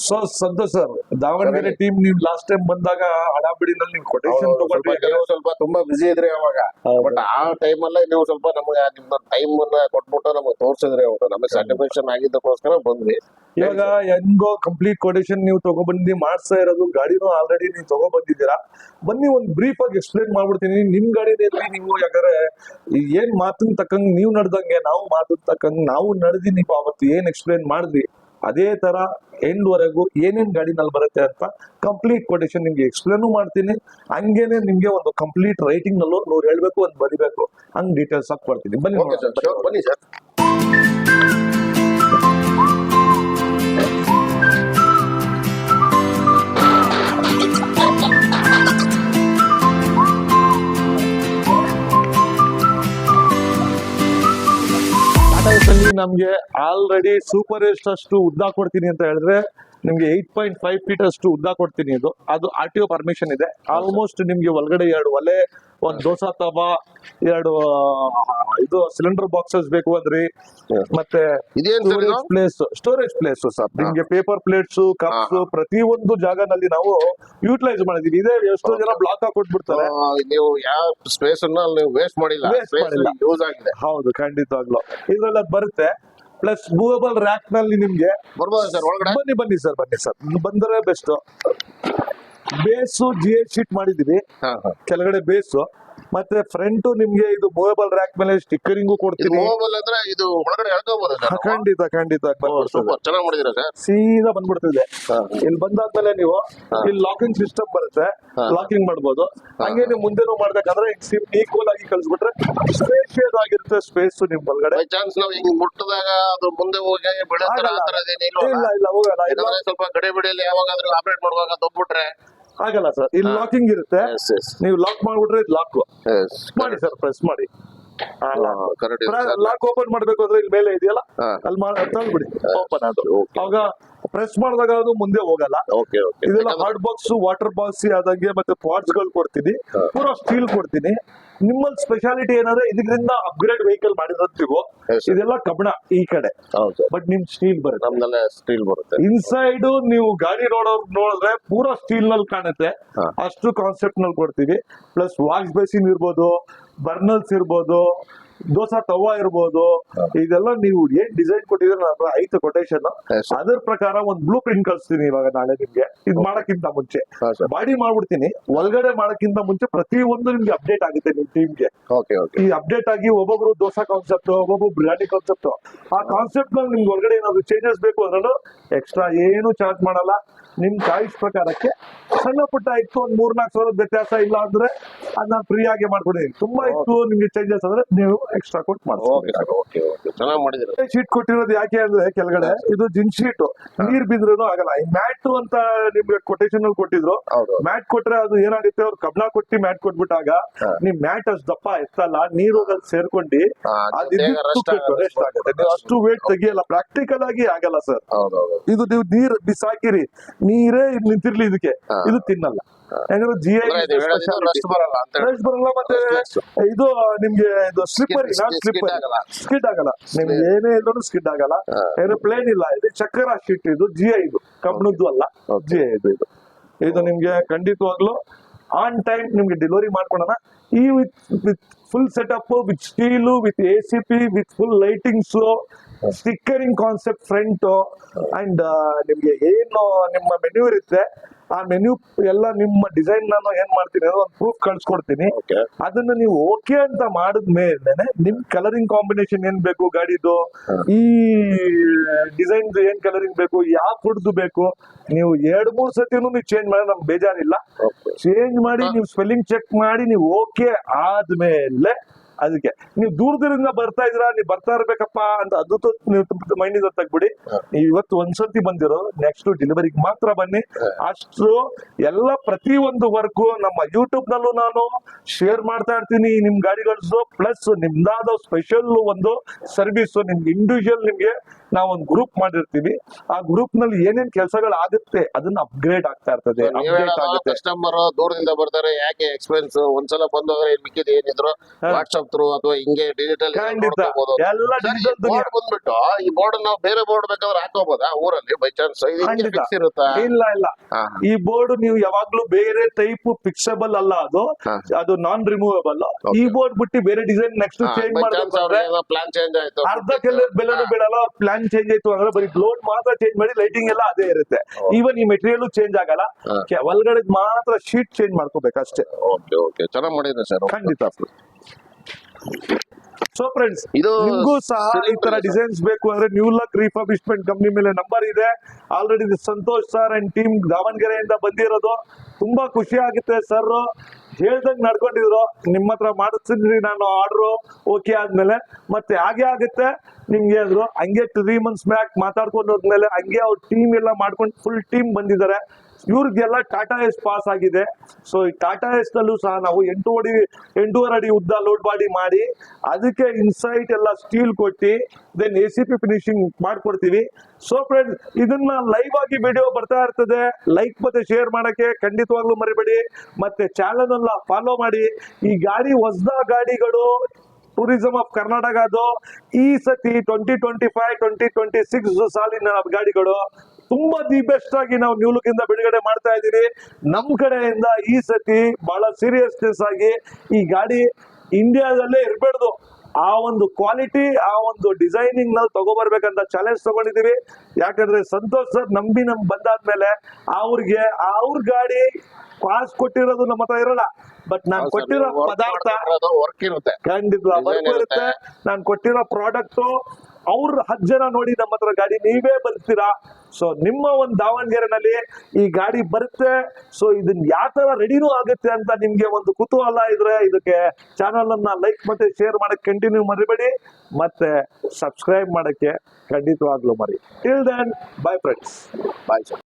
So Santosh sir, Davanagere team ನೀವು last time ಬಂದಾಗ ಹಡಾಬಿಡಿನಲ್ಲಿ ನೀವು ಕೊಟೇಶನ್ ತಗೊಂಡ್ರಿ. ಸ್ವಲ್ಪ ತುಂಬಾ ಬಿಸಿ ಇದ್ರಿ ಅವಾಗ. ಬಟ್ ಆ ಟೈಮ್ ಅಲ್ಲೇ ನೀವು ಸ್ವಲ್ಪ ನಮ್ಗೆ ನಿಮ್ದು ಟೈಮ್ ಅನ್ನ ಕೊಟ್ಬಿಟ್ಟು ನಮ್ಗೆ ತೋರ್ಸಿದ್ರಿ ಅವರು. ನಮಗೆ ಸ್ಯಾಟಿಸ್ಫ್ಯಾಕ್ಷನ್ ಆಗಿದ್ದಕ್ಕೋಸ್ಕರ ಬಂದ್ವಿ. ಇವಾಗ ಹೆಂಗೋ ಕಂಪ್ಲೀಟ್ ಕೊಟೇಶನ್ ನೀವು ತಗೊಬಂದಿ ಮಾಡ್ತಾ ಇರೋದು, ಗಾಡಿನೂ ಆಲ್ರೆಡಿ ನೀವು ತಗೊಬಂದಿದ್ದೀರಾ. ಬನ್ನಿ ಒಂದ್ ಬ್ರೀಫ್ ಆಗಿ ಎಕ್ಸ್ಪ್ಲೇನ್ ಮಾಡ್ಬಿಡ್ತೀನಿ. ನಿಮ್ ಗಾಡಿನಲ್ಲಿ ನೀವು ಯಾಕಂದ್ರೆ ಏನ್ ಮಾತನ್ ತಕ್ಕಂಗ್ ನೀವು ನಡ್ದಂಗೆ ನಾವು ಮಾತನ್ ತಕ್ಕಂಗ್ ನಾವು ನಡೆದಿ ನೀವು ಅವತ್ತು ಏನ್ ಎಕ್ಸ್ಪ್ಲೇನ್ ಮಾಡಿದ್ವಿ ಅದೇ ತರ ಎಂಡ್ ವರೆಗೂ ಏನೇನ್ ಗಾಡಿನಲ್ಲಿ ಬರುತ್ತೆ ಅಂತ ಕಂಪ್ಲೀಟ್ ಕೊಟೇಶನ್ ನಿಮ್ಗೆ ಎಕ್ಸ್ಪ್ಲೇನು ಮಾಡ್ತೀನಿ. ಹಂಗೇನೆ ನಿಮ್ಗೆ ಒಂದು ಕಂಪ್ಲೀಟ್ ರೈಟಿಂಗ್ ನಲ್ಲೂ 100 ಹೇಳ್ಬೇಕು, ಒಂದ್ ಬರಿಬೇಕು, ಹಂಗ್ ಡೀಟೇಲ್ಸ್ ಆಗಿ ಕೊಡ್ತೀನಿ. ಬನ್ನಿ ಬನ್ನಿ ಸರ್. ನಮ್ಗೆ ಆಲ್ರೆಡಿ ಸೂಪರ್ ಏಸ್ಟ್ ಅಷ್ಟು ಉದ್ದ ಕೊಡ್ತೀನಿ ಅಂತ ಹೇಳಿದ್ರೆ ನಿಮ್ಗೆ 8.5 ಫೀಟ್ ಅಷ್ಟು ಉದ್ದ ಕೊಡ್ತೀನಿ. ಅದು RTO ಪರ್ಮಿಷನ್ ಇದೆ. ಆಲ್ಮೋಸ್ಟ್ ನಿಮ್ಗೆ ಒಳಗಡೆ 2 ಒಲೆ, ಒಂದ್ ದೋಸಾ ತವಾ, 2 ಇದು ಸಿಲಿಂಡರ್ ಬಾಕ್ಸಸ್ ಬೇಕು ಅಂದ್ರಿ. ಮತ್ತೆ ಸ್ಟೋರೇಜ್ ಪ್ಲೇಸ್ ಸರ್, ನಿಮ್ಗೆ ಪೇಪರ್ ಪ್ಲೇಟ್ಸ್, ಕಪ್ಸ್ ಪ್ರತಿಯೊಂದು ಜಾಗನಲ್ಲಿ ನಾವು ಯೂಟಿಲೈಸ್ ಮಾಡಿದೀವಿ. ಇದೇ ಎಷ್ಟೋ ಜನ ಬ್ಲಾಕ್ ಹಾಕಿ ಕೊಟ್ಬಿಡ್ತಾರೆ. ನೀವು ಯಾವ ಸ್ಪೇಸ್ ಅನ್ನ ನೀವು ವೇಸ್ಟ್ ಮಾಡಿಲ್ಲ, ಯೂಸ್ ಆಗಿದೆ. ಹೌದು, ಖಂಡಿತವಾಗ್ಲು ಇದ್ರಲ್ಲಿ ಅದು ಬರುತ್ತೆ. ಪ್ಲಸ್ ಮೂವಬಲ್ ರ್ಯಾಕ್ ನಲ್ಲಿ ನಿಮ್ಗೆ ಬರ್ಬೋದು ಸರ್ ಒಳಗಡೆ. ಬನ್ನಿ ಸರ್ ಬಂದರೆ ಬೆಸ್ಟ್. ಬೇಸು GH ಶೀಟ್ ಮಾಡಿದೀವಿ, ಕೆಳಗಡೆ ಬೇಸು. ಮತ್ತೆ ಫ್ರಂಟ್ ನಿಮ್ಗೆ ಇದು ಮೂವೇಬಲ್ ರ್ಯಾಕ್ ಮೇಲೆ ಸ್ಟಿಕ್ಕರಿಂಗು ಕೊಡ್ತೀನಿ. ಮೂವೇಬಲ್ ಅಂದ್ರೆ ಇದು ಒಳಗಡೆ ಎಳ್ಕೋಬಹುದು ಸರ್. ಖಂಡಿತ ಚೆನ್ನಾಗಿ ಮಾಡಿದಿರ ಸರ್. ಸೀದಾ ಬಂದ್ಬಿಡ್ತಿದೆ. ಇಲ್ಲಿ ಬಂದಾದ್ಮೇಲೆ ನೀವು ಇಲ್ಲಿ ಲಾಕಿಂಗ್ ಸಿಸ್ಟಮ್ ಬರುತ್ತೆ, ಲಾಕಿಂಗ್ ಮಾಡ್ಬೋದು. ಹಂಗೆ ನೀವು ಮುಂದೆನೂ ಮಾಡ್ಬೇಕಂದ್ರೆ ಈಕ್ವಲ್ ಆಗಿ ಕಳ್ಸ್ಬಿಟ್ರೆ ಸ್ಪೇಷಿಯಸ್ ಆಗಿರುತ್ತೆ ಸ್ಪೇಸ್ ನಿಮ್ ಒಳಗಡೆ. ಬೈ ಚಾನ್ಸ್ ನಾವು ಹಿಂಗ್ ಮುಟ್ಟದಾಗ ಅದು ಮುಂದೆ ಹೋಗಿ ಇಲ್ಲ ಹೋಗಲ್ಲ. ಸ್ವಲ್ಪ ಗಡಿ ಬಿಡಿಯಲ್ಲಿ ಯಾವಾಗಾದ್ರೂ ಆಪರೇಟ್ ಮಾಡುವಾಗ ತಗ್ಬಿಟ್ರೆ ಆಗಲ್ಲ ಸರ್. ಇಲ್ಲಿ ಲಾಕಿಂಗ್ ಇರುತ್ತೆ, ನೀವು ಲಾಕ್ ಮಾಡ್ಬಿಟ್ರೆ ಇದು ಲಾಕ್ ಮಾಡಿ ಸರ್, ಪ್ರೆಸ್ ಮಾಡಿ. ಲಾಕ್ ಓಪನ್ ಮಾಡ್ಬೇಕು ಅಂದ್ರೆ ಇಲ್ಲಿ ಮೇಲೆ ಇದೆಯಲ್ಲ, ಅಲ್ಲಿ ತಳ್ಬಿಡಿ, ಓಪನ್ ಅದು. ಅವಾಗ ಪ್ರೆಸ್ ಮಾಡಿದಾಗ ಅದು ಮುಂದೆ ಹೋಗಲ್ಲ. ಇದೆಲ್ಲ ಹಾರ್ಡ್ ಬಾಕ್ಸ್, ವಾಟರ್ ಬಾಕ್ಸ್ ಆದಂಗೆ, ಮತ್ತೆ ಪಾರ್ಟ್ಸ್ ಗಳು ಕೊಡ್ತೀನಿ, ಪೂರಾ ಸ್ಟೀಲ್ ಕೊಡ್ತೀನಿ. ನಿಮ್ಮಲ್ಲಿ ಸ್ಪೆಷಾಲಿಟಿ ಏನಂದ್ರೆ ಇದರಿಂದ ಅಪ್ಗ್ರೇಡ್ ವೆಹಿಕಲ್ ಮಾಡಿರೋದು ಇದೆಲ್ಲ ಕಬ್ಬಣ ಈ ಕಡೆ, ಬಟ್ ನಿಮ್ ಸ್ಟೀಲ್ ಬರುತ್ತೆ. ನಮ್ದೆಲ್ಲ ಸ್ಟೀಲ್ ಬರುತ್ತೆ. ಇನ್ಸೈಡ್ ನೀವು ಗಾಡಿ ನೋಡಿದ್ರೆ ಪೂರಾ ಸ್ಟೀಲ್ ನಲ್ಲಿ ಕಾಣುತ್ತೆ, ಅಷ್ಟು ಕಾನ್ಸೆಪ್ಟ್ ನಲ್ಲಿ ಕೊಡ್ತೀವಿ. ಪ್ಲಸ್ ವಾಶ್ ಬೇಸಿನ್ ಇರ್ಬೋದು, ಬರ್ನಲ್ಸ್ ಇರ್ಬೋದು, ದೋಸಾ ತವಾ ಇರ್ಬೋದು. ಇದೆಲ್ಲ ನೀವು ಏನ್ ಡಿಸೈನ್ ಕೊಟ್ಟಿದ್ರೆ ನನ್ನ ಹತ್ರ ಐತೆ ಕೊಟೇಶನ್. ಅದ್ರ ಪ್ರಕಾರ ಒಂದ್ ಬ್ಲೂ ಪ್ರಿಂಟ್ ಕಳಿಸ್ತೀನಿ ಇವಾಗ ನಾಳೆ ನಿಮ್ಗೆ. ಇದ್ ಮಾಡಕ್ಕಿಂತ ಮುಂಚೆ ಬಾಡಿ ಮಾಡ್ಬಿಡ್ತೀನಿ. ಒಳಗಡೆ ಮಾಡಕ್ಕಿಂತ ಮುಂಚೆ ಪ್ರತಿಯೊಂದು ನಿಮ್ಗೆ ಅಪ್ಡೇಟ್ ಆಗುತ್ತೆ ನಿಮ್ ಟೀಮ್ಗೆ. ಈ ಅಪ್ಡೇಟ್ ಆಗಿ ಒಬ್ಬೊಬ್ರು ದೋಸಾ ಕಾನ್ಸೆಪ್ಟ್, ಒಬ್ಬೊಬ್ರು ಬಿರಿಯಾನಿ ಕಾನ್ಸೆಪ್ಟ್. ಆ ಕಾನ್ಸೆಪ್ಟ್ ನಲ್ಲಿ ನಿಮ್ಗೆ ಒಳಗಡೆ ಏನಾದ್ರು ಚೇಂಜಸ್ ಬೇಕು ಅಂದ್ರೂ ಎಕ್ಸ್ಟ್ರಾ ಏನು ಚಾರ್ಜ್ ಮಾಡಲ್ಲ. ನಿಮ್ ಚಾಯ್ಸ್ ಪ್ರಕಾರಕ್ಕೆ ಸಣ್ಣ ಪುಟ್ಟ ಇತ್ತು, ಒಂದ್ 3-4 ಸಾವಿರದ ವ್ಯತ್ಯಾಸ ಇಲ್ಲ ಅಂದ್ರೆ ಅದನ್ನ ಫ್ರೀ ಆಗಿ ಮಾಡ್ಕೊಡಿ. ತುಂಬಾ ಇತ್ತು ನಿಮ್ಗೆ ಚೇಂಜಸ್ ಅಂದ್ರೆ ನೀವು ಎಕ್ಸ್ಟ್ರಾ ಕೊಟ್ಟು ಮಾಡ್ಬೋದು. ಶೀಟ್ ಕೊಟ್ಟಿರೋದು ಯಾಕೆ ಅಂದ್ರೆ ಕೆಳಗಡೆ ಇದು ಜಿನ್ ಶೀಟ್, ನೀರ್ ಬಿದ್ರೂ ಆಗಲ್ಲ. ಈ ಮ್ಯಾಟ್ ಅಂತ ನಿಮ್ಗೆ ಕೊಟೇಶನ್ ಅಲ್ಲಿ ಕೊಟ್ಟಿದ್ರು. ಮ್ಯಾಟ್ ಕೊಟ್ರೆ ಅದು ಏನಾಗುತ್ತೆ, ಅವ್ರು ಕಬ್ಣ ಕೊಟ್ಟಿ ಮ್ಯಾಟ್ ಕೊಟ್ಬಿಟ್ಟಾಗ ನಿಮ್ ಮ್ಯಾಟ್ ಅಷ್ಟು ದಪ್ಪ ಎತ್ತಲ್ಲ, ನೀರು ಸೇರ್ಕೊಂಡು ರೆಸ್ಟ್ ಆಗುತ್ತೆ. ನೀವು ಅಷ್ಟು ವೇಟ್ ತೆಗಿಯಲ್ಲ, ಪ್ರಾಕ್ಟಿಕಲ್ ಆಗಿ ಆಗಲ್ಲ ಸರ್. ಇದು ನೀವು ನೀರ್ ಬಿಸಾಕಿರಿ, ನೀರೇ ನಿಂತಿರ್ಲಿ ಇದಕ್ಕೆ, ಇದು ತಿನ್ನಲ್ಲ. ಯಾಕಂದ್ರೆ ರೆಸ್ಟ್ ಬರಲ್ಲ. ಮತ್ತೆ ಇದು ನಿಮ್ಗೆ ಇದು ಸ್ಲಿಪ್ಪರಿ, ಸ್ಕಿಡ್ ಆಗಲ್ಲ. ನಿಮ್ಗೆ ಏನೇ ಇದ್ರು ಸ್ಕಿಡ್ ಆಗಲ್ಲ. ಪ್ಲೇನ್ ಇಲ್ಲ, ಇದು ಚಕ್ರ ಶೀಟ್, ಇದು GI, ಇದು ಕಬ್ಣದ್ದು ಅಲ್ಲ, GI ಇದು ನಿಮ್ಗೆ ಖಂಡಿತವಾಗ್ಲು ಆನ್ ಟೈಮ್ ನಿಮ್ಗೆ ಡೆಲಿವರಿ ಮಾಡ್ಕೊಳೋಣ. ಈ with full setup, with steel, with ACP, with full lightings, stickering concept front. And ನಿಮ್ಗೆ ಏನು ನಿಮ್ಮ ಮೆನ್ಯೂ ಇರುತ್ತೆ, ಆ ಮೆನ್ಯೂ ಎಲ್ಲ ನಿಮ್ಮ ಡಿಸೈನ್ ನಾನು ಏನ್ ಮಾಡ್ತೀನಿ ಒಂದು ಪ್ರೂಫ್ ಕಳ್ಸ್ಕೊಡ್ತೀನಿ. ಅದನ್ನ ನೀವು ಓಕೆ ಅಂತ ಮಾಡಿದ್ಮೇಲೆ ನಿಮ್ ಕಲರಿಂಗ್ ಕಾಂಬಿನೇಷನ್ ಏನ್ ಬೇಕು, ಗಾಡಿದು ಈ ಡಿಸೈನ್ ಏನ್ ಕಲರಿಂಗ್ ಬೇಕು, ಯಾವ ಫುಡ್ದು ಬೇಕು, ನೀವು 2-3 ಸತಿನೂ ನೀವು ಚೇಂಜ್ ಮಾಡಿ ನಮ್ಗೆ ಬೇಜಾರಿಲ್ಲ. ಚೇಂಜ್ ಮಾಡಿ ನೀವು ಸ್ಪೆಲ್ಲಿಂಗ್ ಚೆಕ್ ಮಾಡಿ ನೀವು ಓಕೆ ಆದ್ಮೇಲೆ ಅದಕ್ಕೆ ನೀವು ದೂರದಿಂದ ಬರ್ತಾ ಇದ್ದೀರಾ, ನೀವು ಬರ್ತಾ ಇರ್ಬೇಕಪ್ಪ ಅಂತ ಅದು ನೀವು ಮೈಂಡಿಂದ ತೆಗ್ಬಿಡಿ. ನೀವು ಇವತ್ತು ಒಂದ್ಸತಿ ಬಂದಿರೋ ನೆಕ್ಸ್ಟ್ ಡೆಲಿವರಿಗೆ ಮಾತ್ರ ಬನ್ನಿ. ಅಷ್ಟು ಎಲ್ಲ ಪ್ರತಿಯೊಂದು ವರ್ಕು ನಮ್ಮ ಯೂಟ್ಯೂಬ್ ನಲ್ಲೂ ನಾನು ಶೇರ್ ಮಾಡ್ತಾ ಇರ್ತೀನಿ ನಿಮ್ ಗಾಡಿಗಳದ್ದು. ಪ್ಲಸ್ ನಿಮ್ದಾದ ಸ್ಪೆಷಲ್ ಒಂದು ಸರ್ವಿಸ್ ನಿಮ್ಗೆ ಇಂಡಿವಿಜುವಲ್ ನಿಮ್ಗೆ ನಾವೊಂದು ಗ್ರೂಪ್ ಮಾಡಿರ್ತೀವಿ. ಆ ಗ್ರೂಪ್ ನಲ್ಲಿ ಏನೇನ್ ಕೆಲಸಗಳು ಆಗುತ್ತೆ ಅದನ್ನ ಅಪ್ಗ್ರೇಡ್ ಆಗ್ತಾ ಇರ್ತದೆ, ಅಪ್ಡೇಟ್ ಆಗುತ್ತೆ. ಕಸ್ಟಮರ್ ದೂರದಿಂದ ಬರ್ತಾರೆ, ಯಾಕೆ ಎಕ್ಸ್ಪೆನ್ಸ್ ಒಂದ್ಸಲ ಬಂದೋದ್ರೆ ಮಿಕ್ಕಿದ ಏನಿದ್ರು ವಾಟ್ಸ್ಆಪ್ ಥ್ರೂ ಅಥವಾ ಹಿಂಗೆ ಡಿಜಿಟಲ್ ಖಂಡಿತ ಎಲ್ಲ ಡಿಜಿಟಲ್ ಬೋರ್ಡ್ ಬಂದ್ಬಿಟ್ಟು ಈ ಬೋರ್ಡ್ ನಾವು ಬೇರೆ ಬೋರ್ಡ್ ಬೇಕಾದ್ರೆ ಹಾಕೋಬಹುದಾ ಊರಲ್ಲಿ ಬೈ ಚಾನ್ಸ್ ಖಂಡಿತ. ಫಿಕ್ಸ್ ಇರುತ್ತಾ? ಇಲ್ಲ ಈ ಬೋರ್ಡ್ ನೀವು ಯಾವಾಗ್ಲೂ ಬೇರೆ ಟೈಪ್ ಫಿಕ್ಸಬಲ್ ಅಲ್ಲ, ಅದು ನಾನ್ ರಿಮೂವಬಲ್. ಈ ಬೋರ್ಡ್ ಬಿಟ್ಟು ಬೇರೆ ಡಿಸೈನ್ ನೆಕ್ಸ್ಟ್ ಚೇಂಜ್ ಮಾಡಬೇಕಂದ್ರೆ ಪ್ಲಾನ್ ಚೇಂಜ್ ಆಯ್ತು, ಅರ್ಧ ಬೆಲೆನೂ ಬೀಳಲ್ಲ. ಪ್ಲಾನ್ ಚೇಂಜ್ ಆಯ್ತು ಅಂದ್ರೆ ಬರೀ ಲೋಡ್ ಮಾತ್ರ ಚೇಂಜ್ ಮಾಡಿ ಲೈಟಿಂಗ್ ಎಲ್ಲ ಅದೇ ಇರುತ್ತೆ. ಈವನ್ ಈ ಮೆಟೀರಿಯಲ್ ಚೇಂಜ್ ಆಗಲ್ಲ, ಒಳಗಡೆ ಮಾತ್ರ ಶೀಟ್ ಚೇಂಜ್ ಮಾಡ್ಕೋಬೇಕಷ್ಟೇ. ಓಕೆ ಓಕೆ, ಚೆನ್ನಾಗಿ ಮಾಡಿದ್ರೆ ಸರ್. ಖಂಡಿತ. ಸೊ ಫ್ರೆಂಡ್ಸ್, ಇದು ನಿಮ್ಗೂ ಸಹ ಈ ತರ ಡಿಸೈನ್ಸ್ ಬೇಕು ಅಂದ್ರೆ ನ್ಯೂ ಲಕ್ ರಿಫರ್ಬಿಶ್ಮೆಂಟ್ ಕಂಪ್ನಿ ಮೇಲೆ ನಂಬರ್ ಇದೆ. Already Santosh sir and team ದಾವಣಗೆರೆಯಿಂದ ಬಂದಿರೋದು. ತುಂಬಾ ಖುಷಿ ಆಗುತ್ತೆ. ಸರ್ ಹೇಳ್ದಂಗ್ ನಡ್ಕೊಂಡಿದ್ರು, ನಿಮ್ಮ ಹತ್ರ ಮಾಡಿಸ್ತೀನಿ ನಾನು ಆರ್ಡ್ರು ಓಕೆ ಆದ್ಮೇಲೆ. ಮತ್ತೆ ಹಾಗೆ ಆಗುತ್ತೆ ನಿಮ್ಗೆ ಅಂದ್ರು. ಹಂಗೆ 3 months ಬ್ಯಾಕ್ ಮಾತಾಡ್ಕೊಂಡು ಹೋದ್ಮೇಲೆ ಹಂಗೆ ಅವ್ರ ಟೀಮ್ ಎಲ್ಲ ಮಾಡ್ಕೊಂಡು ಫುಲ್ ಟೀಮ್ ಬಂದಿದ್ದಾರೆ. ಇವ್ರಿಗೆಲ್ಲ ಟಾಟಾ ಎಸ್ ಪಾಸ್ ಆಗಿದೆ. ಸೊ ಈ ಟಾಟಾ ಎಸ್ ನಲ್ಲೂ ಸಹ ನಾವು 8.5 ಅಡಿ ಉದ್ದ ಲೋಡ್ ಬಾಡಿ ಮಾಡಿ ಅದಕ್ಕೆ ಇನ್ಸೈಟ್ ಎಲ್ಲ ಸ್ಟೀಲ್ ಕೊಟ್ಟು ದೆನ್ ACP ಫಿನಿಶಿಂಗ್ ಮಾಡ್ಕೊಡ್ತೀವಿ. ಸೊ ಫ್ರೆಂಡ್ಸ್, ಇದನ್ನ ಲೈವ್ ಆಗಿ ವಿಡಿಯೋ ಬರ್ತಾ ಇರ್ತದೆ. ಲೈಕ್ ಮತ್ತೆ ಶೇರ್ ಮಾಡಕ್ಕೆ ಖಂಡಿತವಾಗ್ಲೂ ಮರಿಬೇಡಿ. ಮತ್ತೆ ಚಾನಲ್ ಅನ್ನ ಫಾಲೋ ಮಾಡಿ. ಈ ಗಾಡಿ ಹೊಸದ ಗಾಡಿಗಳು ಟೂರಿಸಂ ಆಫ್ ಕರ್ನಾಟಕ ಅದು ಈ ಸತಿ 2025-2026 ಸಾಲಿನ ಗಾಡಿಗಳು ತುಂಬಾ ದಿ ಬೆಸ್ಟ್ ಆಗಿ ನಾವು ನ್ಯೂ ಲುಕ್ ಇಂದ ಬಿಡುಗಡೆ ಮಾಡ್ತಾ ಇದೀವಿ. ನಮ್ ಕಡೆಯಿಂದ ಈ ಸತಿ ಬಹಳ ಸೀರಿಯಸ್ನೆಸ್ ಆಗಿ ಈ ಗಾಡಿ ಇಂಡಿಯಾದಲ್ಲೇ ಇರ್ಬೇಡ್ದು, ಆ ಒಂದು ಕ್ವಾಲಿಟಿ, ಆ ಒಂದು ಡಿಸೈನಿಂಗ್ ನಲ್ಲಿ ತಗೋಬರ್ಬೇಕಂತ ಚಾಲೆಂಜ್ ತಗೊಂಡಿದೀವಿ. ಯಾಕಂದ್ರೆ ಸಂತೋಷ್ ಸರ್ ನಂಬಿ ಬಂದಾದ್ಮೇಲೆ ಅವ್ರಿಗೆ ಅವ್ರ ಗಾಡಿ ಪಾಸ್ ಕೊಟ್ಟಿರೋದು ನಮ್ಮ ಹತ್ರ ಇರಲ್ಲ. ಬಟ್ ನಾನ್ ಕೊಟ್ಟಿರೋ ಪದಾರ್ಥ ವರ್ಕ್ ಇರುತ್ತೆ, ಖಂಡಿತ ವರ್ಕ್ ಇರುತ್ತೆ. ನಾನ್ ಕೊಟ್ಟಿರೋ ಪ್ರಾಡಕ್ಟ್ ಅವ್ರ 10 ಜನ ನೋಡಿ ನಮ್ಮ ಹತ್ರ ಗಾಡಿ ನೀವೇ ಬರ್ತೀರಾ. ಸೊ ನಿಮ್ಮ ಒಂದು ದಾವಣಗೆರೆನಲ್ಲಿ ಈ ಗಾಡಿ ಬರುತ್ತೆ. ಸೊ ಇದನ್ನ ಯಾವ ತರ ರೆಡಿನೂ ಆಗುತ್ತೆ ಅಂತ ನಿಮ್ಗೆ ಒಂದು ಕುತೂಹಲ ಇದ್ರೆ ಇದಕ್ಕೆ ಚಾನಲ್ ಅನ್ನ ಲೈಕ್ ಮತ್ತೆ ಶೇರ್ ಮಾಡಕ್ಕೆ ಕಂಟಿನ್ಯೂ ಮರಿಬೇಡಿ. ಮತ್ತೆ ಸಬ್ಸ್ಕ್ರೈಬ್ ಮಾಡಕ್ಕೆ ಖಂಡಿತವಾಗ್ಲೂ ಮರಿ. Till then, bye friends. Bye sir.